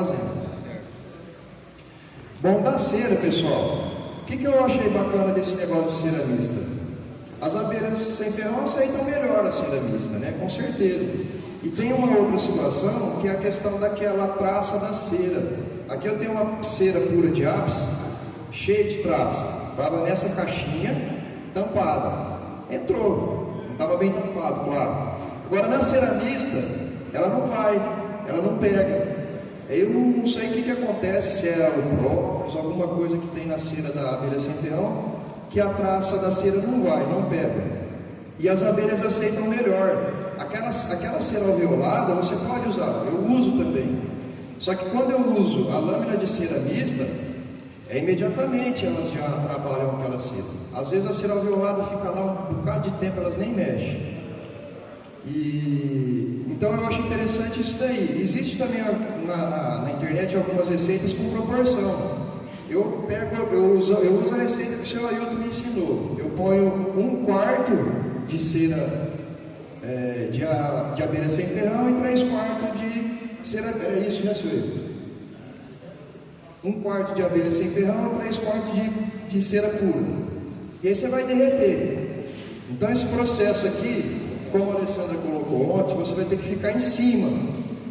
fazendo. Bom, da cera, pessoal, o que eu achei bacana desse negócio de cera mista? As abelhas sem ferrão aceitam melhor a cera mista, né? Com certeza. E tem uma outra situação, que é a questão daquela traça da cera. Aqui eu tenho uma cera pura de apis, cheia de traça. Estava nessa caixinha, tampada. Entrou, não estava bem tampado, claro. Agora na cera mista, ela não vai, ela não pega. Eu não sei o que acontece, se é o própolis, alguma coisa que tem na cera da abelha sem ferrão, que a traça da cera não vai, não pega. E as abelhas aceitam melhor. Aquela cera alveolada você pode usar, eu uso também. Só que quando eu uso a lâmina de cera mista, imediatamente elas já trabalham aquela cera. Às vezes a cera alveolada fica lá um bocado de tempo, elas nem mexem. Então eu acho interessante isso daí. Existe também na internet algumas receitas com proporção. Eu uso a receita que o seu Ailton me ensinou. Eu ponho 1/4 de cera de abelha sem ferrão e 3/4 de cera. É isso, né, seu Ailton? 1/4 de abelha sem ferrão e 3/4 de cera pura. E aí você vai derreter. Então esse processo aqui, como a Alessandra colocou ontem, você vai ter que ficar em cima.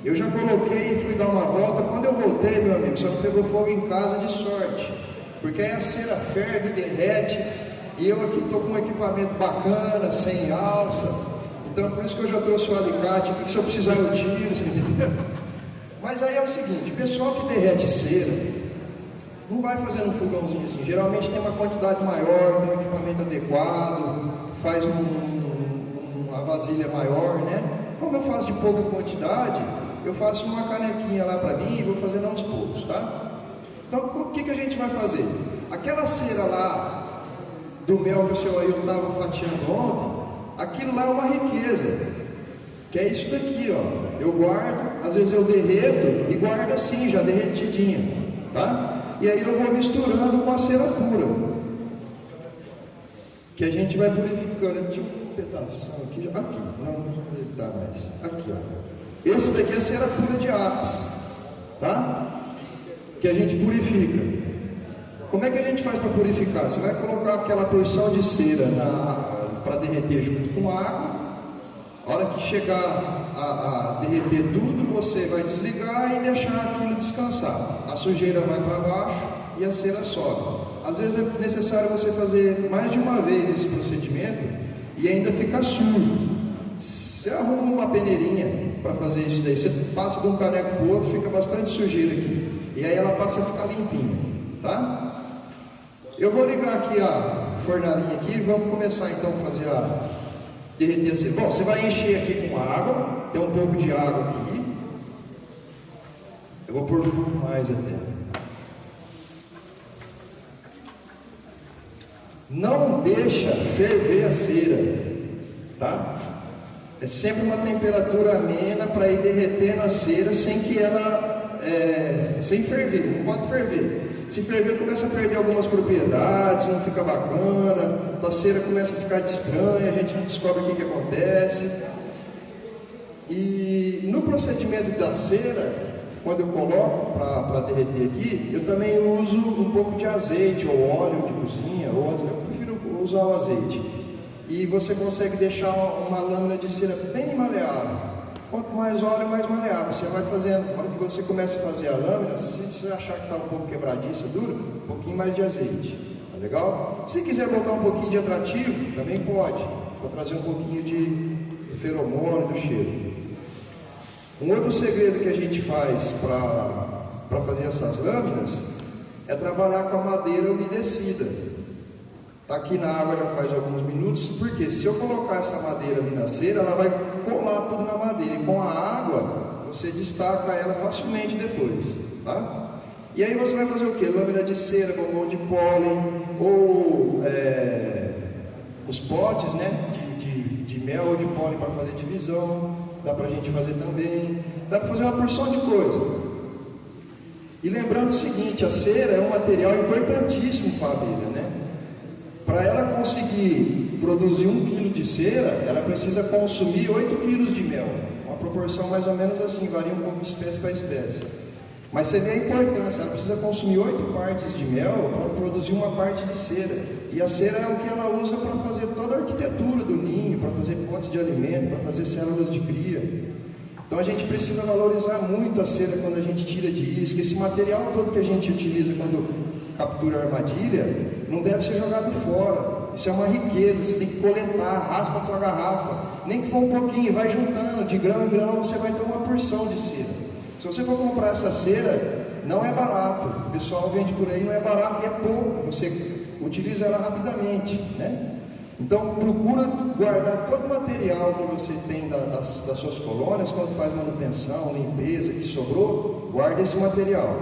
Eu já coloquei e fui dar uma volta. Quando eu voltei, meu amigo, só não pegou fogo em casa de sorte. Porque aí a cera ferve, derrete. E eu aqui estou com um equipamento bacana, sem alça. Então por isso que eu já trouxe o alicate, porque se eu precisar eu tiro, você entendeu? Mas aí é o seguinte, o pessoal que derrete cera, não vai fazendo um fogãozinho assim. Geralmente tem uma quantidade maior, tem um equipamento adequado, faz uma vasilha maior, né? Como eu faço de pouca quantidade, eu faço uma canequinha lá para mim e vou fazendo aos poucos, tá? Então o que a gente vai fazer? Aquela cera lá do mel que o seu Ailton estava fatiando ontem, aquilo lá é uma riqueza, que é isso daqui, ó. Eu guardo, às vezes eu derreto e guardo assim, já derretidinha, tá? E aí eu vou misturando com a cera pura, que a gente vai purificando. Deixa eu pedação aqui, não vou dar mais. Aqui, ó. Esse daqui é a cera pura de apis, tá? Que a gente purifica. Como é que a gente faz para purificar? Você vai colocar aquela porção de cera para derreter junto com água. A hora que chegar a derreter tudo, você vai desligar e deixar aquilo descansar. A sujeira vai para baixo e a cera sobe. Às vezes é necessário você fazer mais de uma vez esse procedimento e ainda fica sujo. Você arruma uma peneirinha para fazer isso daí, você passa de um caneco para o outro, fica bastante sujeira aqui. E aí ela passa a ficar limpinha, tá? Eu vou ligar aqui a fornalhinha aqui e vamos começar então a fazer derreter a cera. Bom, você vai encher aqui com água, tem um pouco de água aqui. Eu vou pôr um pouco mais até. Não deixa ferver a cera, tá? É sempre uma temperatura amena para ir derretendo a cera sem que ela, sem ferver, não pode ferver. Se ferver começa a perder algumas propriedades, não fica bacana, a cera começa a ficar estranha, a gente não descobre o que acontece. E no procedimento da cera, quando eu coloco para derreter aqui, eu também uso um pouco de azeite ou óleo de cozinha, eu prefiro usar o azeite. E você consegue deixar uma lâmina de cera bem maleável. Quanto mais óleo, mais maleável. Você vai fazendo, quando você começa a fazer a lâmina, se você achar que está um pouco quebradiça, dura, um pouquinho mais de azeite. Tá legal? Se quiser botar um pouquinho de atrativo, também pode. Vou trazer um pouquinho de feromônio, do cheiro. Um outro segredo que a gente faz para fazer essas lâminas é trabalhar com a madeira umedecida. Está aqui na água já faz alguns minutos, porque se eu colocar essa madeira ali na cera, ela vai colar tudo na madeira. E com a água, você destaca ela facilmente depois, tá? E aí você vai fazer o que? Lâmina de cera, bombom de pólen, ou os potes, né, de mel ou de pólen para fazer divisão. Dá para a gente fazer também. Dá para fazer uma porção de coisa. E lembrando o seguinte, a cera é um material importantíssimo para a abelha, né? Para ela conseguir produzir 1 kg de cera, ela precisa consumir 8 kg de mel. Uma proporção mais ou menos assim, varia um pouco de espécie para espécie. Mas você vê a importância, ela precisa consumir 8 partes de mel para produzir uma parte de cera. E a cera é o que ela usa para fazer toda a arquitetura do ninho, para fazer potes de alimento, para fazer células de cria. Então a gente precisa valorizar muito a cera quando a gente tira de isca. Esse material todo que a gente utiliza quando captura a armadilha, não deve ser jogado fora. Isso é uma riqueza, você tem que coletar, raspa a tua garrafa, nem que for um pouquinho, vai juntando, de grão em grão, você vai ter uma porção de cera. Se você for comprar essa cera, não é barato, o pessoal vende por aí, não é barato e é pouco, você utiliza ela rapidamente, né? Então procura guardar todo o material que você tem das suas colônias, quando faz manutenção, limpeza, que sobrou, guarda esse material.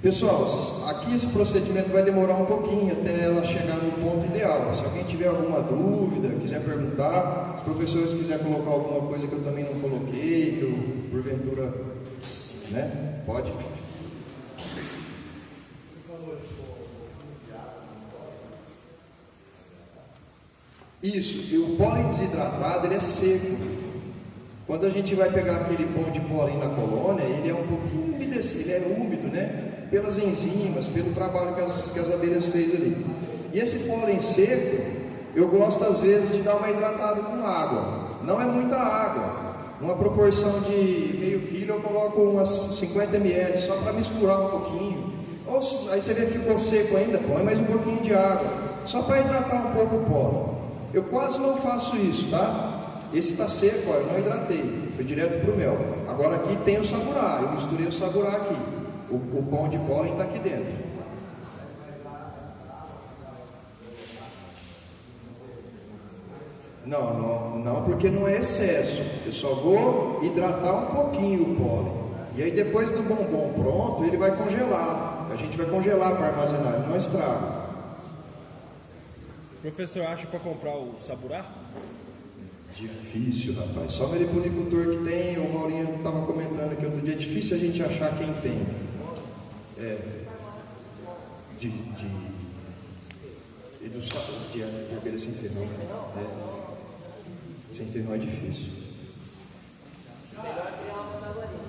Pessoal, aqui esse procedimento vai demorar um pouquinho até ela chegar no ponto ideal. Se alguém tiver alguma dúvida, quiser perguntar, os professores quiserem colocar alguma coisa que eu também não coloquei, que eu, porventura, né? Pode. Isso, e o pólen desidratado, ele é seco. Quando a gente vai pegar aquele pão de pólen na colônia, ele é um pouquinho umedecido, ele é úmido, né? Pelas enzimas, pelo trabalho que as abelhas fez ali. E esse pólen seco, eu gosto às vezes de dar uma hidratada com água. Não é muita água. Uma proporção de meio quilo eu coloco umas 50 ml, só para misturar um pouquinho. Ou aí você vê que ficou seco ainda, põe mais um pouquinho de água, só para hidratar um pouco o pólen. Eu quase não faço isso, tá? Esse está seco, ó, eu não hidratei, foi direto para o mel. Agora aqui tem o saburá, eu misturei o saburá aqui. O pão de pólen está aqui dentro. Não, porque não é excesso. Eu só vou hidratar um pouquinho o pólen. E aí depois do bombom pronto, ele vai congelar. A gente vai congelar para armazenar, ele não estraga. Professor, acha para comprar o saburá? Difícil, rapaz. Só meliponicultor que tem. O Maurinho estava comentando aqui outro dia. É difícil a gente achar quem tem. De abelha sem ferrão. Sem ferrão é difícil.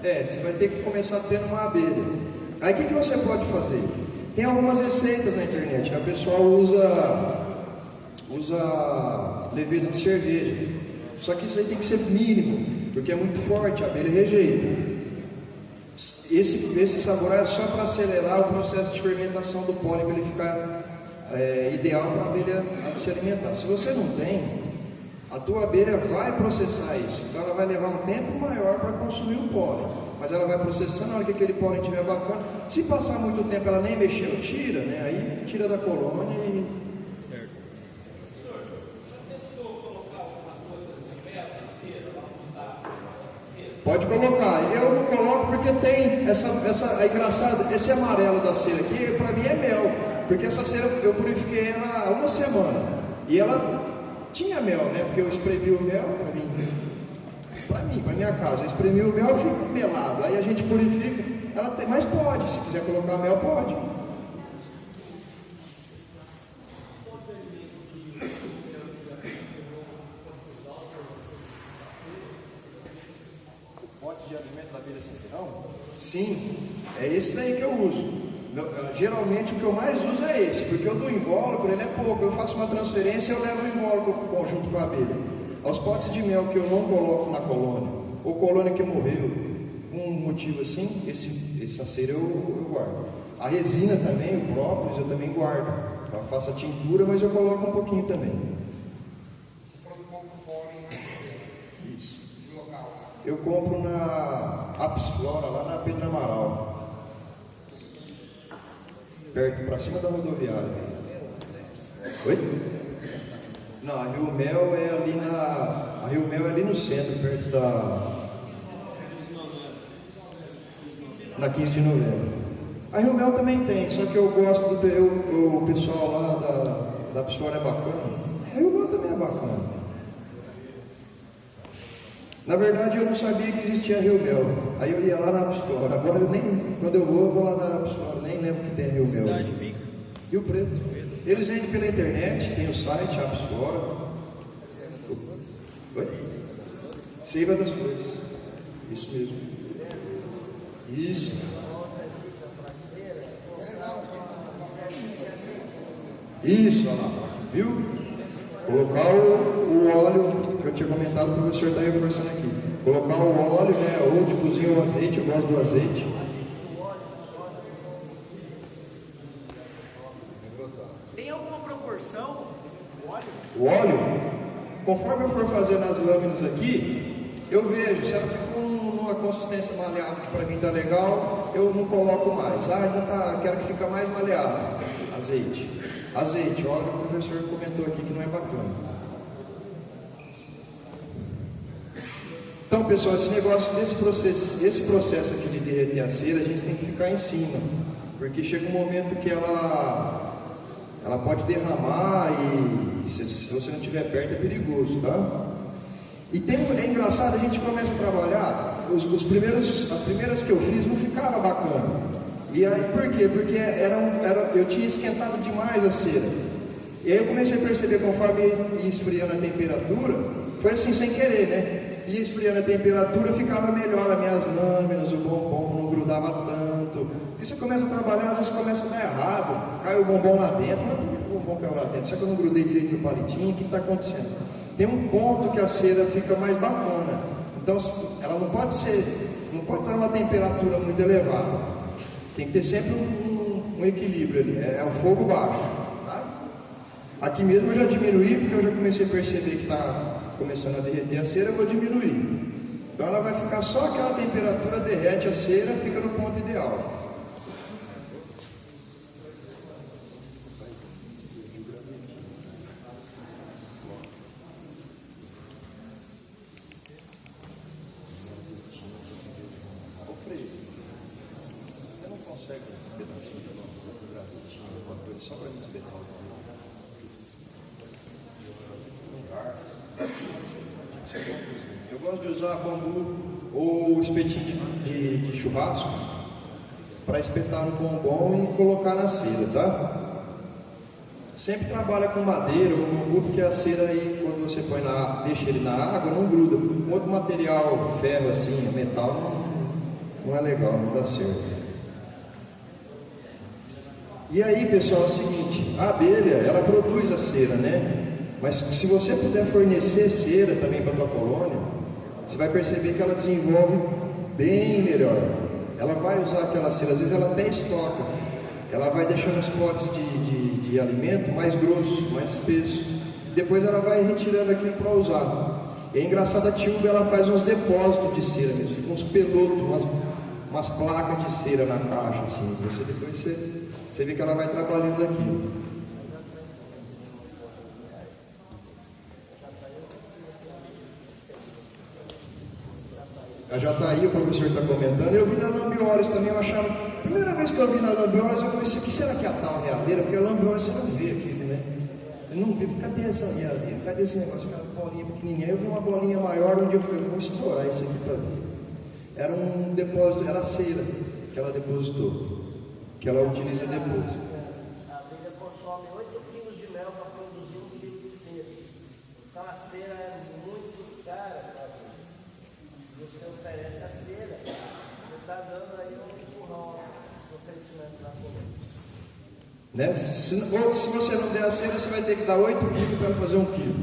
Você vai ter que começar tendo uma abelha. Aí o que você pode fazer? Tem algumas receitas na internet. A pessoa usa levedo de cerveja. Só que isso aí tem que ser mínimo, porque é muito forte, a abelha rejeita. Esse sabor é só para acelerar o processo de fermentação do pólen, para ele ficar ideal para a abelha se alimentar. Se você não tem, a tua abelha vai processar isso. Então ela vai levar um tempo maior para consumir o pólen. Mas ela vai processando, na hora que aquele pólen estiver bacana. Se passar muito tempo ela nem mexeu, tira, né? Aí tira da colônia e... Pode colocar, eu não coloco porque tem essa engraçada, esse amarelo da cera aqui, para mim é mel, porque essa cera eu purifiquei ela há uma semana, e ela tinha mel, né, porque eu espremi o mel para minha casa, eu espremi o mel e fica melado, aí a gente purifica, mas pode, se quiser colocar mel, pode. De alimento da abelha sem ferrão? Sim, é esse daí que eu uso. Geralmente o que eu mais uso é esse, porque o do invólucro ele é pouco. Eu faço uma transferência e eu levo o invólucro conjunto com a abelha. Aos potes de mel que eu não coloco na colônia, ou colônia que morreu, um motivo assim, essa cera eu guardo. A resina também, o própolis, eu também guardo. Eu faço a tintura, mas eu coloco um pouquinho também. Eu compro na Apis Flora, lá na Pedro Amaral, perto, para cima da rodoviária. Oi? Não, a Rio Mel é ali no centro, perto na 15 de novembro. A Rio Mel também tem, só que eu gosto o pessoal lá da Apis Flora é bacana. A Rio Mel também é bacana. Na verdade, eu não sabia que existia Rio Mel. Aí eu ia lá na Apis Flora. Agora, quando eu vou lá na Apis Flora. Nem lembro que tem Rio Mel. Cidade fica? Rio Preto. Eles vendem pela internet, tem o site Apis Flora. Oi? Seiva das Flores. Isso mesmo. Isso. Isso, olha lá. Viu? Colocar o óleo, que eu tinha comentado, o professor está reforçando aqui. Colocar o óleo, né? Ou de cozinha ou azeite, eu gosto do azeite. Tem alguma proporção? O óleo, conforme eu for fazendo as lâminas aqui, eu vejo, se ela fica com uma consistência maleável que para mim está legal, eu não coloco mais. Ainda tá, quero que fique mais maleável. Azeite. Azeite, óleo, o professor comentou aqui que não é bacana. Então, pessoal, esse processo aqui de derreter a cera, a gente tem que ficar em cima, porque chega um momento que ela pode derramar e se você não estiver perto é perigoso, tá? E é engraçado, a gente começa a trabalhar, as primeiras que eu fiz não ficava bacana. E aí por quê? Porque eu tinha esquentado demais a cera. E aí eu comecei a perceber, conforme ia esfriando a temperatura, foi assim sem querer, né? Ia esfriando a temperatura, ficava melhor as minhas lâminas, o bombom não grudava tanto. E você começa a trabalhar, às vezes começa a dar errado, cai o bombom lá dentro. Mas por que o bombom caiu lá dentro? Será que eu não grudei direito no palitinho? O que está acontecendo? Tem um ponto que a cera fica mais bacana. Então ela não pode estar numa temperatura muito elevada. Tem que ter sempre um equilíbrio ali. É o fogo baixo. Tá? Aqui mesmo eu já diminuí, porque eu já comecei a perceber que está começando a derreter a cera, eu vou diminuir. Então ela vai ficar só aquela temperatura, derrete a cera, fica no ponto ideal. Ô Frei, você não consegue um pedacinho do gravetinho, alguma coisa, só para me espetar o Eu gosto de usar bambu ou espetinho de churrasco para espetar no bombom e colocar na cera, tá? Sempre trabalha com madeira ou bambu, porque a cera aí, quando você põe deixa ele na água, não gruda. Com outro material, ferro assim, metal, não é legal, não dá certo. E aí, pessoal, é o seguinte, a abelha, ela produz a cera, né? Mas se você puder fornecer cera também para a tua colônia, você vai perceber que ela desenvolve bem melhor. Ela vai usar aquela cera, às vezes ela até estoca. Ela vai deixando os potes de alimento mais grossos, mais espessos. Depois ela vai retirando aquilo para usar. E é engraçado, a Tilba, ela faz uns depósitos de cera mesmo, uns pelotos, umas placas de cera na caixa, assim. Depois você vê que ela vai trabalhando aquilo. A Jataí, o professor está comentando, eu vi na Lambiores também, eu achava, primeira vez que eu vi na Lambiores, eu falei, isso aqui será que é a tal realeira? Porque a Lambiores você não vê aquilo, né? Eu não vi, cadê essa realeira? Cadê esse negócio? Aquela bolinha pequenininha. Eu vi uma bolinha maior, onde eu falei, vou estourar isso aqui para ver. Era um depósito, era cera que ela depositou, que ela utiliza depois. A abelha consome 8 quilos de mel para produzir 1 quilo de cera. Então a cera é muito cara para a abelha. Você oferece a cera, você está dando aí um empurrão no crescimento da colônia. Né? Ou se você não der a cera, você vai ter que dar 8 quilos para fazer 1 quilo.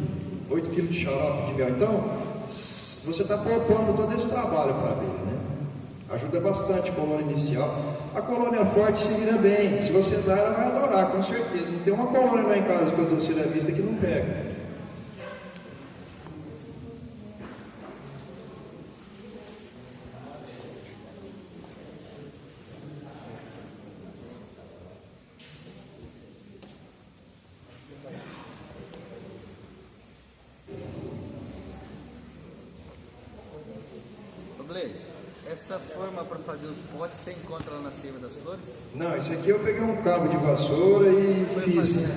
8 quilos de xarope de mel. Então, você está poupando todo esse trabalho para a abelha, né? Ajuda bastante a colônia inicial. A colônia forte se vira bem. Se você dar, ela vai adorar, com certeza. Não tem uma colônia lá em casa que eu dou cera à vista que não pega. Essa forma para fazer os potes você encontra lá na Seiva das Flores? Não, isso aqui eu peguei um cabo de vassoura e fiz.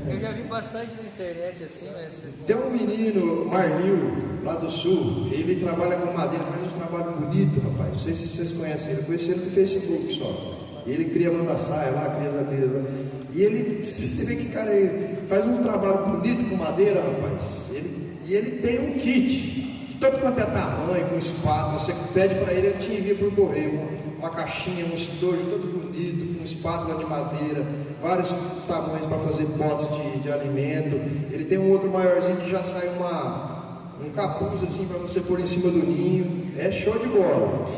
Eu já vi bastante na internet assim, mas... Tem um menino, Marnil, lá do sul, ele trabalha com madeira, faz um trabalho bonito, rapaz. Não sei se vocês conhecem ele, eu conheci ele no Facebook só. E ele cria manda-saia lá, cria as abelhas lá. E ele, você vê que cara, ele faz um trabalho bonito com madeira, rapaz. E ele tem um kit. Tanto quanto é tamanho, com espátula, você pede para ele te envia por correio, uma caixinha, um estojo todo bonito, com espátula de madeira, vários tamanhos para fazer potes de alimento. Ele tem um outro maiorzinho que já sai um capuz assim para você pôr em cima do ninho. É show de bola.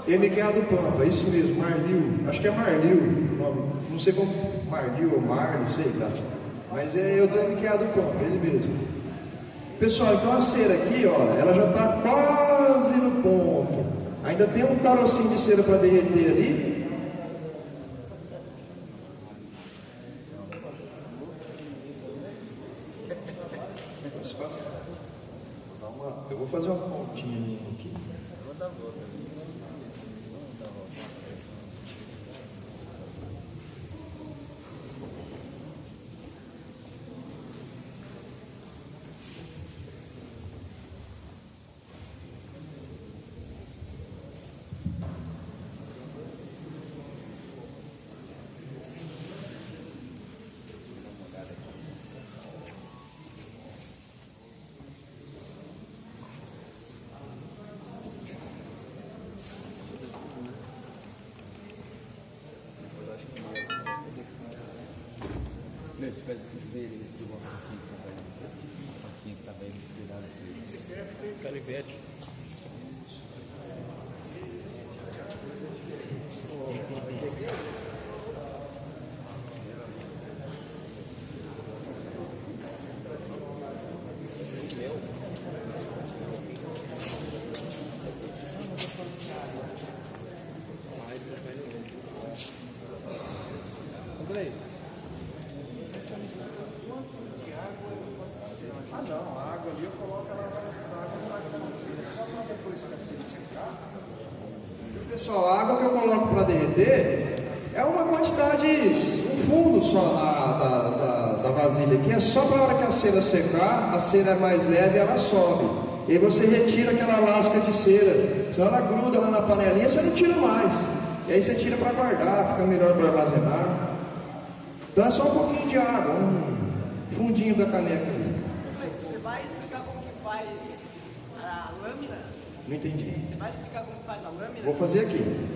MQA do Pampa, isso mesmo, Marlil, acho que é Marlil o nome, não sei como, Marlil ou Mar, não sei, tá? Mas eu do MQA do Pampa, ele mesmo. Pessoal, então a cera aqui, ó, ela já está quase no ponto. Ainda tem um carocinho de cera para derreter ali. Eu vou fazer uma pontinha aqui. Vou dar volta. Não, espera que ele pegou uma faquinha que tá bem inspirada. Canivete. Andrei. Ah não, a água ali eu coloco ela só para depois que a cera secar. Pessoal, a água que eu coloco para derreter é uma quantidade, um fundo só da vasilha aqui, é só para a hora que a cera secar, a cera é mais leve e ela sobe. E aí você retira aquela lasca de cera, senão ela gruda lá na panelinha, você não tira mais. E aí você tira para guardar, fica melhor para armazenar. Então é só um pouquinho de água, um fundinho da caneca ali. Mas você vai explicar como que faz a lâmina? Não entendi. Você vai explicar como que faz a lâmina? Vou fazer aqui.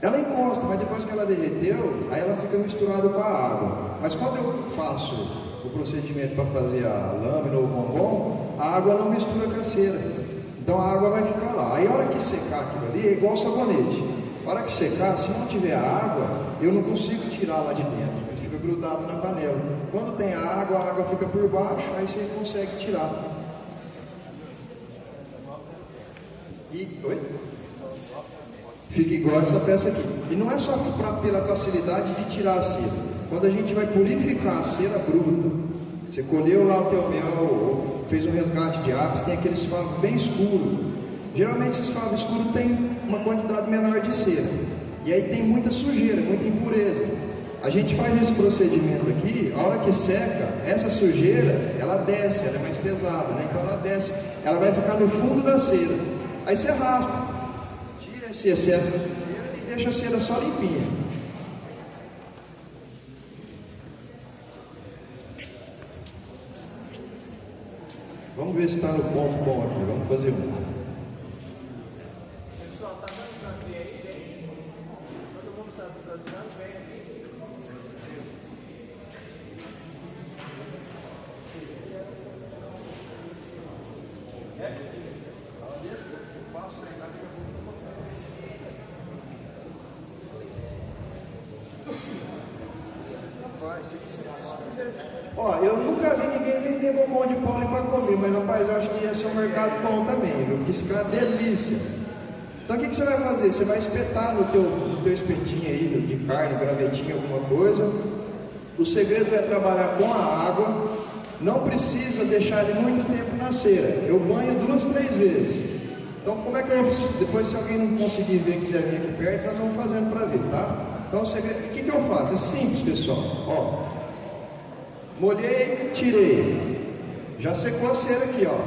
Ela encosta, mas depois que ela derreteu, aí ela fica misturada com a água. Mas quando eu faço o procedimento para fazer a lâmina ou o bombom, a água não mistura com a cera. Então a água vai ficar lá. Aí a hora que secar aquilo ali é igual sabonete. A hora que secar, se não tiver água, eu não consigo tirar lá de dentro. Ele fica grudado na panela. Quando tem a água fica por baixo, aí você consegue tirar. Oi? Fica igual essa peça aqui. E não é só pela facilidade de tirar a cera. Quando a gente vai purificar a cera bruta, você colheu lá o teu mel ou fez um resgate de aves, tem aqueles favos bem escuros. Geralmente esses favos escuros têm uma quantidade menor de cera. E aí tem muita sujeira, muita impureza. A gente faz esse procedimento aqui, a hora que seca, essa sujeira, ela desce, ela é mais pesada, né? Então ela desce, ela vai ficar no fundo da cera. Aí você raspa, tira esse excesso de sujeira e deixa a cera só limpinha. Vamos ver se está no ponto bom aqui, vamos fazer um. Pessoal, tá dando pra ver aí, bem? Todo mundo tá visualizando bem aqui? Ó, eu nunca vi ninguém vender bombom de pólen para comer, mas rapaz, eu acho que ia ser um mercado bom também, viu? Porque isso é uma delícia. Então o que você vai fazer? Você vai espetar no teu espetinho aí, de carne, gravetinho, alguma coisa. O segredo é trabalhar com a água. Não precisa deixar ele muito tempo na cera. Eu banho 2, 3 vezes. Então como é que eu... Depois se alguém não conseguir ver, quiser vir aqui perto, nós vamos fazendo para ver, tá? Então o segredo... O que eu faço? É simples, pessoal. Ó. Molhei, tirei. Já secou a cera aqui, ó.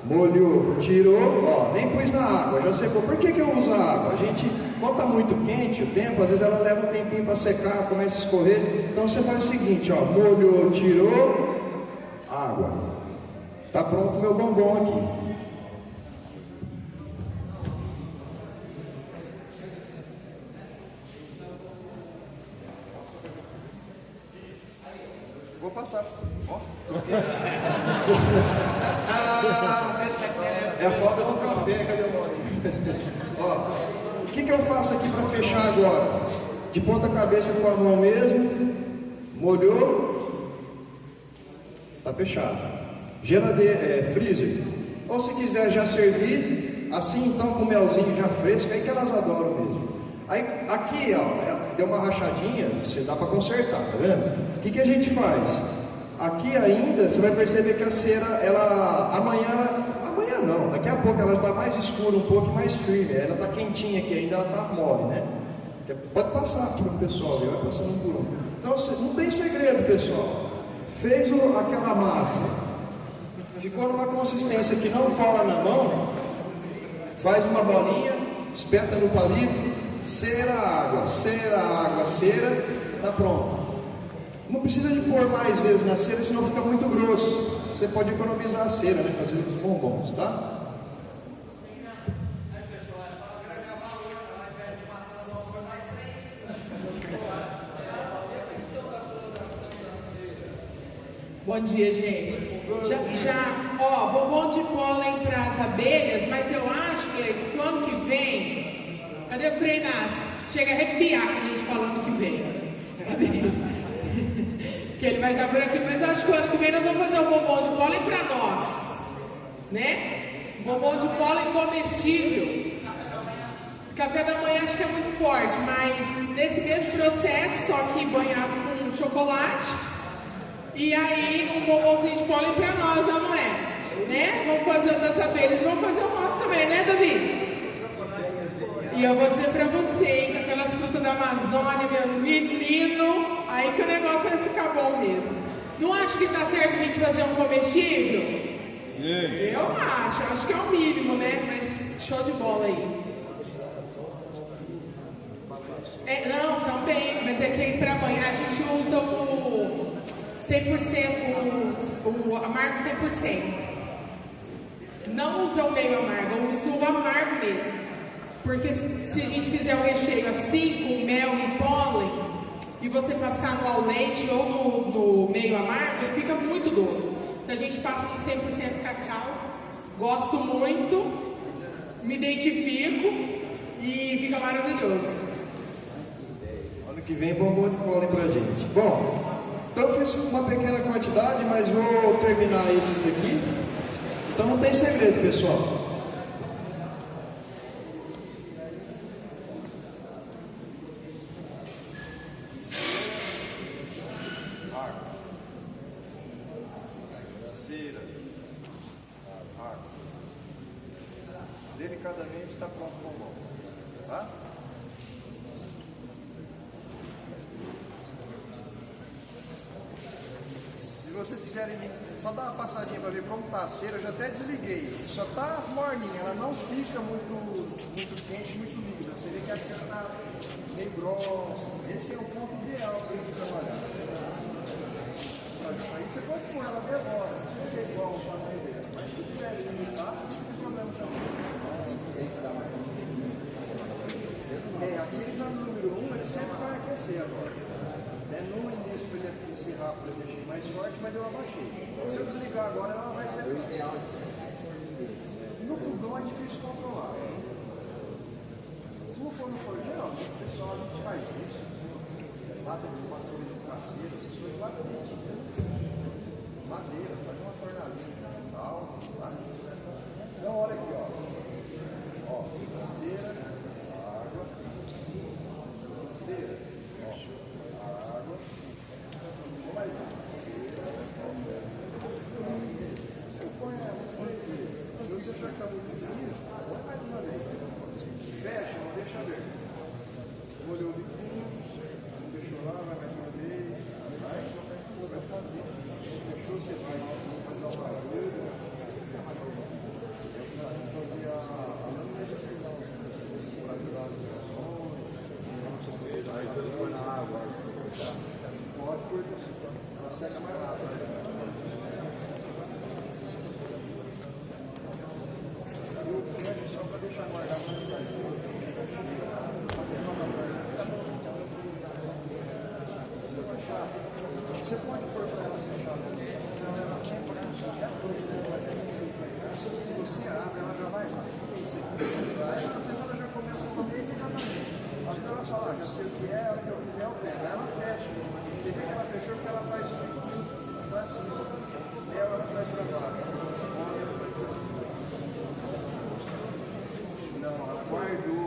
Molhou, tirou, ó, nem pus na água, já secou. Por que eu uso a água? A gente, quando tá muito quente o tempo, às vezes ela leva um tempinho para secar, começa a escorrer. Então você faz o seguinte, ó, molhou, tirou, água. Tá pronto o meu bombom aqui. Vou passar. Ó. É a falta do café, cadê o nome? Ó, o que eu faço aqui para fechar agora? De ponta cabeça com a mão mesmo. Molhou. Tá fechado. Geladeira, freezer. Ou se quiser já servir, assim então com melzinho já fresco, aí que elas adoram mesmo. Aí aqui, ó, deu uma rachadinha, você dá para consertar, tá vendo? O que a gente faz? Aqui ainda você vai perceber que a cera, amanhã não, daqui a pouco ela está mais escura, um pouco mais firme, ela está quentinha aqui ainda, ela está mole, né? Pode passar para o pessoal, vai passando um por um. Então não tem segredo, pessoal. Fez aquela massa, ficou numa consistência que não cola na mão, faz uma bolinha, espeta no palito, cera água, cera, tá pronto. Não precisa de pôr mais vezes na cera, senão fica muito grosso. Você pode economizar a cera, né? Fazer os bombons, tá? Bom dia, gente. Ó, bombom de pólen para as abelhas, mas eu acho, Cleiton, que o ano que vem, cadê o Frei Inácio? Chega a arrepiar com a gente falando que vem. Cadê? Que ele vai estar por aqui, mas eu acho que o ano que vem nós vamos fazer um bombom de pólen para nós, né? Bombom de pólen comestível. Café da manhã acho que é muito forte, mas nesse mesmo processo, só que banhado com chocolate. E aí um bombonzinho de pólen para nós, não é? Né? Vamos fazer o das abelhas, vamos fazer o nosso também, né, Davi? E eu vou dizer para você, hein, com aquelas frutas da Amazônia, meu menino, aí que o negócio vai ficar bom mesmo. Não acho que tá certo a gente fazer um comestível? Sim. Eu acho que é o mínimo, né? Mas show de bola aí. Não, também, mas é que aí para amanhã a gente usa o 100%, o amargo 100%. Não usa o meio amargo, usa o amargo mesmo. Porque se a gente fizer o recheio assim, com mel e pólen, e você passar no ao leite ou no meio amargo, ele fica muito doce. Então a gente passa no 100% cacau, gosto muito, me identifico e fica maravilhoso. Ano que vem bombom de pólen pra gente. Bom, então eu fiz uma pequena quantidade, mas vou terminar esses daqui. Então não tem segredo, pessoal. Delicadamente está pronto o bombom, tá? Se vocês quiserem só dar uma passadinha para ver como está a cera, eu já até desliguei. Só está morninha, ela não fica muito quente, muito líquida. Você vê que a cera está meio grossa. Esse é o ponto ideal para a gente trabalhar. Aí você pode pôr ela agora, não precisa ser igual ao tamanho dela. Mas se quiser limitar, não tem problema também. Aqui ele está no número 1, ele sempre vai aquecer agora. No início, para ele encerrar, para ele mexer mais forte, mas eu abaixei. Se eu desligar agora, ela vai ser ideal. No fogão é difícil controlar. Se não for no forno, geralmente o pessoal a gente faz isso. Lata de uma folha de caseira, essas coisas lá dentro. Madeira, faz uma tornadinha e tal. Tá? Então, olha aqui, ó. Ó, cera, água, cera, ó, água, mais cera, você põe umas 3 vezes. Se você achar que está muito frio, põe mais uma vez. Fecha, não deixa ver. Molhou o biquinho, deixou lá, vai mais uma vez, vai fazer. Fechou, você vai fazer uma barulho. Pode pôr, ela seca mais rápido. Você pode pôr para ela fechada. Então ela é tudo, né? Se você abre, ela já vai lá. Aí às vezes ela já começa a comer imediatamente. Às vezes ela fala, já sei o que é, ela que eu quiser, eu pego. Aí ela fecha. Você vê que ela fechou porque ela faz para cima. Mel ela faz para baixo. Óleo ela faz para cima. Não, ela guardou.